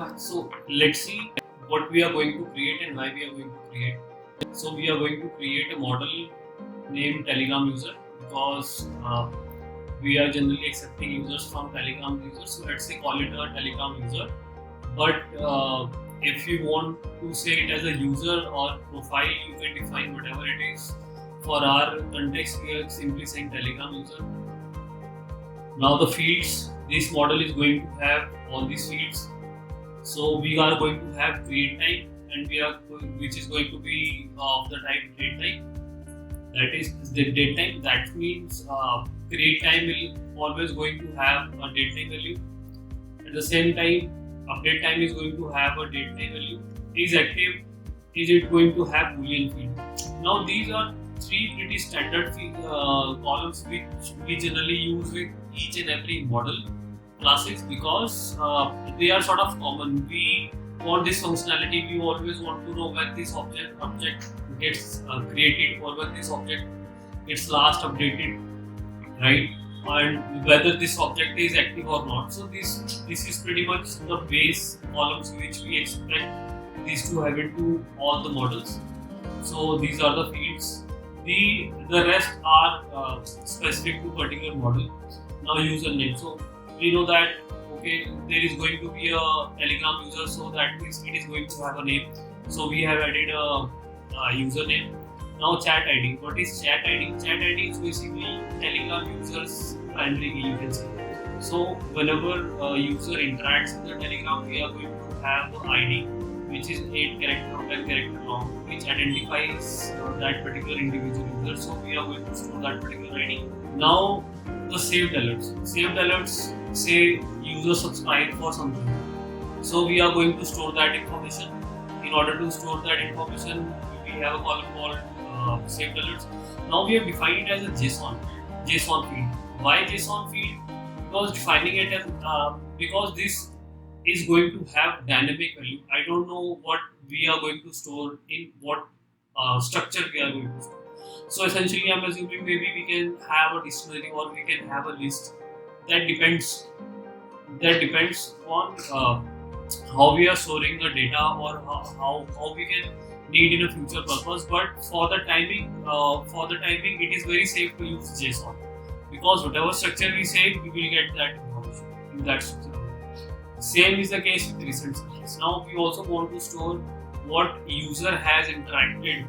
fine. So let's see what we are going to create and why we are going to create. So we are going to create a model named Telegram user because we are generally accepting users from Telegram users. So let's say call it a Telegram user. But if you want to say it as a user or profile, you can define whatever it is. For our context, we are simply saying Telegram user. Now the fields, this model is going to have all these fields. So we are going to have create time, and which is going to be of the type date type. That is the date time. That means create time will always going to have a date time value. At the same time, update time is going to have a date time value. Is active, is it going to have boolean field? Now these are three pretty standard columns which we generally use with each and every model classes because they are sort of common. We want this functionality. We always want to know when this object gets created or when this object gets last updated, right? And whether this object is active or not. So this is pretty much the base columns which we expect these to have into all the models. So these are the fields. The rest are specific to particular model. Now username. So we know that okay, there is going to be a Telegram user, so that means it is going to have a name. So we have added a username. Now chat ID. What is chat ID? Chat ID is basically Telegram users primary key, you can say. So whenever a user interacts with the Telegram, we are going to have an ID which is 8 character or 10 character long, which identifies that particular individual user. So we are going to store that particular ID. Now the saved alerts. Saved alerts say user subscribe for something. So we are going to store that information. In order to store that information, we have a column called saved alerts. Now we have defined it as a JSON field. Why JSON field? Because defining it as because this is going to have dynamic value. I don't know what we are going to store in what structure we are going to store. So essentially, I'm assuming maybe we can have a dictionary or we can have a list. That depends on how we are storing the data or how we can need in a future purpose. But for the timing, it is very safe to use JSON because whatever structure we save, we will get that information in that structure. Same is the case with recent searches. Now we also want to store what user has interacted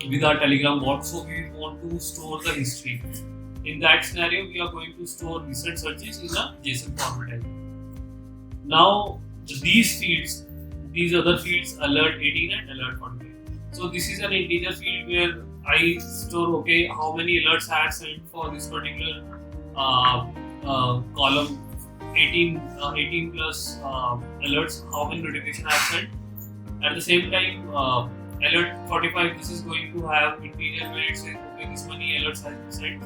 with our Telegram bot, so we want to store the history. In that scenario, we are going to store recent searches in a JSON format. Now these other fields, alert 18 and alert 45. So this is an integer field where I store okay how many alerts I have sent for this particular column 18 plus alerts, how many notifications I have sent. At the same time, alert 45, this is going to have integer where it says okay this many alerts has been sent,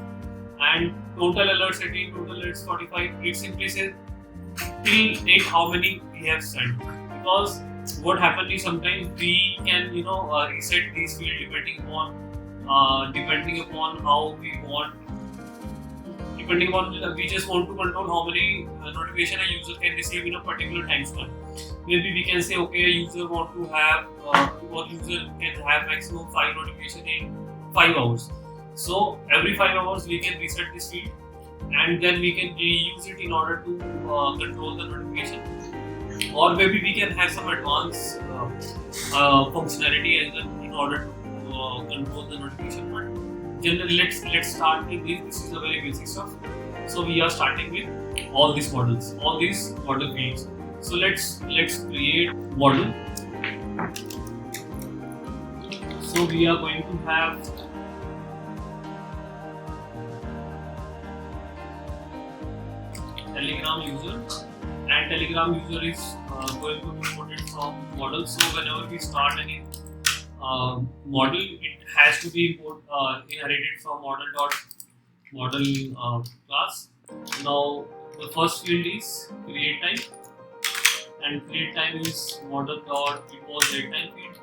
and total alerts 18, total alerts 45. It simply says till date how many we have sent, because what happens is sometimes we can reset these fields depending upon how we want. Depending on we just want to control how many notification a user can receive in a particular time span. Maybe we can say okay, a user want to have or user can have maximum 5 notification in 5 hours. So every 5 hours we can reset this field and then we can reuse it in order to control the notification. Or maybe we can have some advanced functionality as well in order to control the notification. But generally, let's start with this. This is the very basic stuff. So we are starting with all these models, all these model fields. So let's create model. So we are going to have Telegram user, and Telegram user is going to be imported from model. So whenever we start any model, it has to be inherited from model class. Now the first field is create time, and create time is model dot equals date time field,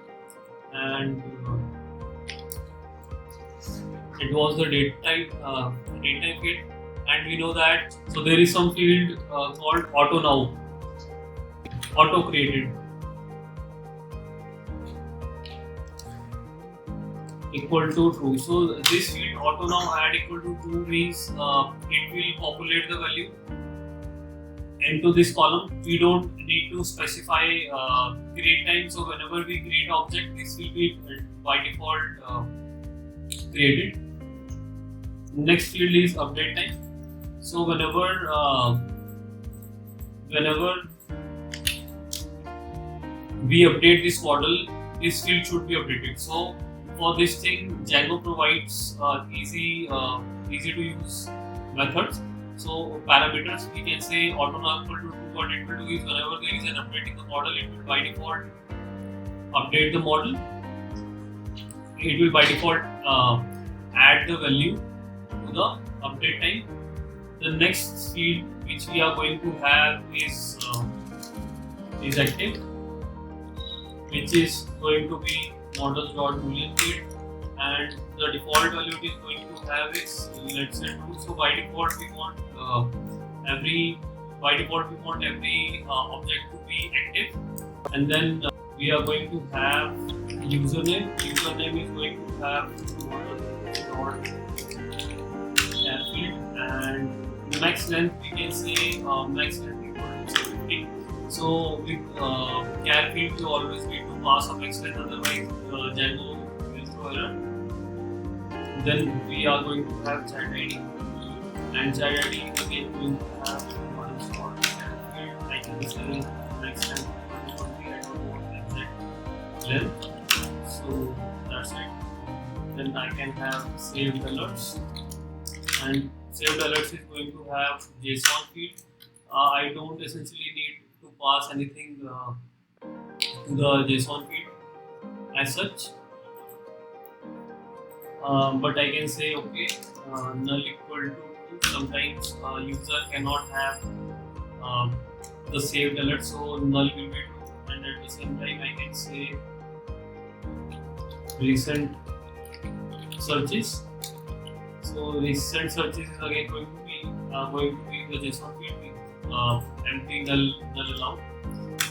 and it was the date time field. And we know that, so there is some field called auto now. auto created equal to true. So this field auto now add equal to true means it will populate the value into this column. We don't need to specify create time. So whenever we create object, this will be by default created. Next field is update time. So whenever we update this model, this field should be updated. So for this thing, Django provides easy to use methods. So parameters, we can say auto now equal to true. What it will do is whenever there is an update in the model, it will by default update the model. It will by default add the value to the update time. The next field which we are going to have is active, which is going to be models.boolean field, and the default value it is going to have is, let's say, true. So by default we want every object to be active, and then we are going to have username. Username is going to have models.char field, and max length we can say max length equal to 50. So with char field you always need to pass a max length, otherwise Django will throw error. Then we are going to have chat ID, and chat ID again going to have models for chat field. I can say max length equal to 20. I don't want exact length, so that's it. Then I can have saved alerts, and saved alerts is going to have JSON field. I don't essentially need to pass anything to the JSON field as such, but I can say okay, null equal to true. Sometimes user cannot have the saved alert, so null will be true, and at the same time I can say recent searches. So recent searches is again going to be the JSON field with empty null allowed,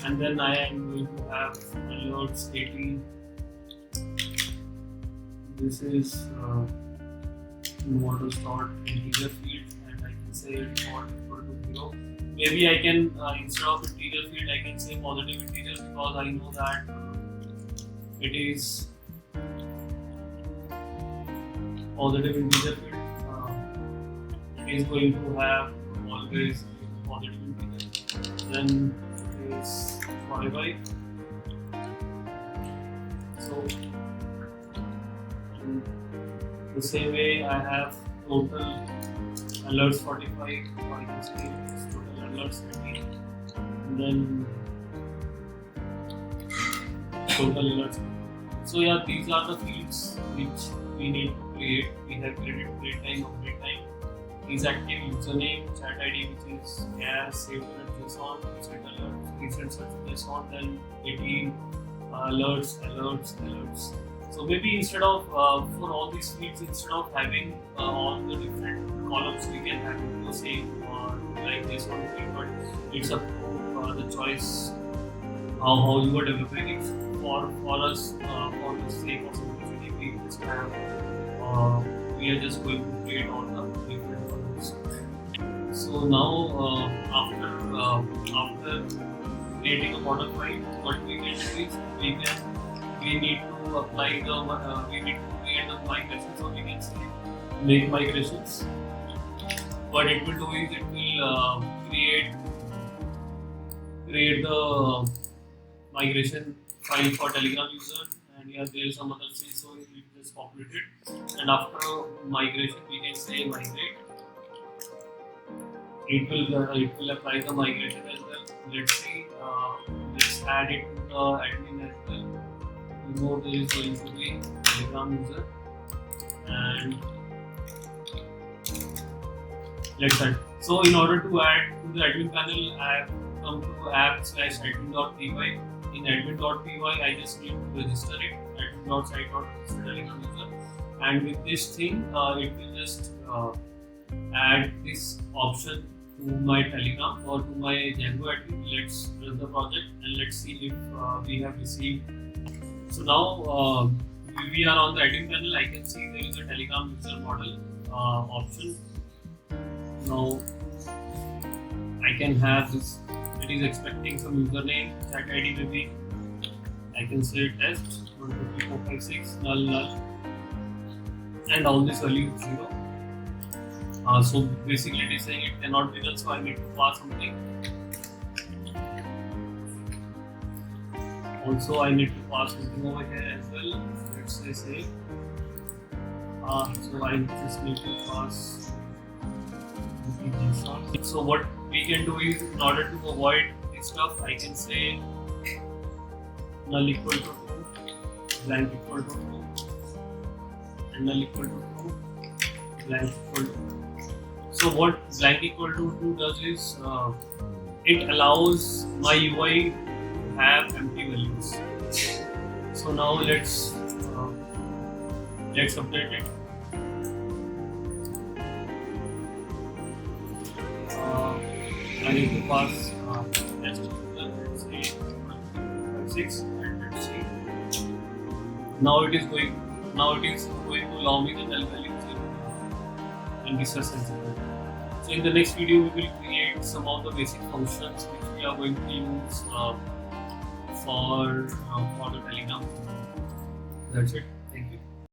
and then I am going to have alerts 18. This is models.integer field, and I can say default equal to 0. Maybe I can instead of integer field I can say positive integer, because I know that it is positive integer field. It is going to have always positive integer. Then it is 45. So the same way I have total alerts 45, or I can say total alerts 20, and then total alerts. So yeah, these are the fields which we need to create. We have created create time, update time, is active, username, chat ID which is char, saved alert JSON, recent alerts, recent search JSON, then 18 alerts. So maybe instead of for all these fields, instead of having all the different columns, we can have it the same like this one field, but it's up to the choice how you are developing it. For us, for the sake of simplicity, we just have we are just going to create all the different columns. So now after creating a model file, what we can do is we need to apply the we need to create the migration. So we can say make migrations. What it will do is it will create the migration file for Telegram user, and here there is some other thing, so it will just populate it. And after migration, we can say migrate. It will apply the migration as well. Let's see. Let's add it to the admin as well. You know there is going to be Telegram user, and let's add. So in order to add to the admin panel, I have come to app/admin.py. In admin.py, I just need to register it. Admin.site.register Telegram user, and with this thing, it will just add this option to my Telegram or to my Django admin. Let's run the project and let's see if we have received. So now we are on the admin panel. I can see there is a Telegram user model option. Now I can have this. It is expecting some username, chat ID maybe. I can say test 1 2 3 4 5 6 null, and all this value is 0. So basically it is saying it cannot be done, so I need to pass something. Also I need to pass something over here as well. Let's say save. So I just need to pass JSON. So what we can do is, in order to avoid this stuff, I can say null equal to true, blank equal to true, and null equal to true, blank equal to true. So what blank equal to true does is it allows my UI to have empty values. So now let's update it. I need to pass test user, let's say 6, and let's see. Now it is going to allow me the null values in research sensible. So in the next video we will create some of the basic functions which we are going to use for the Telegram. That's it.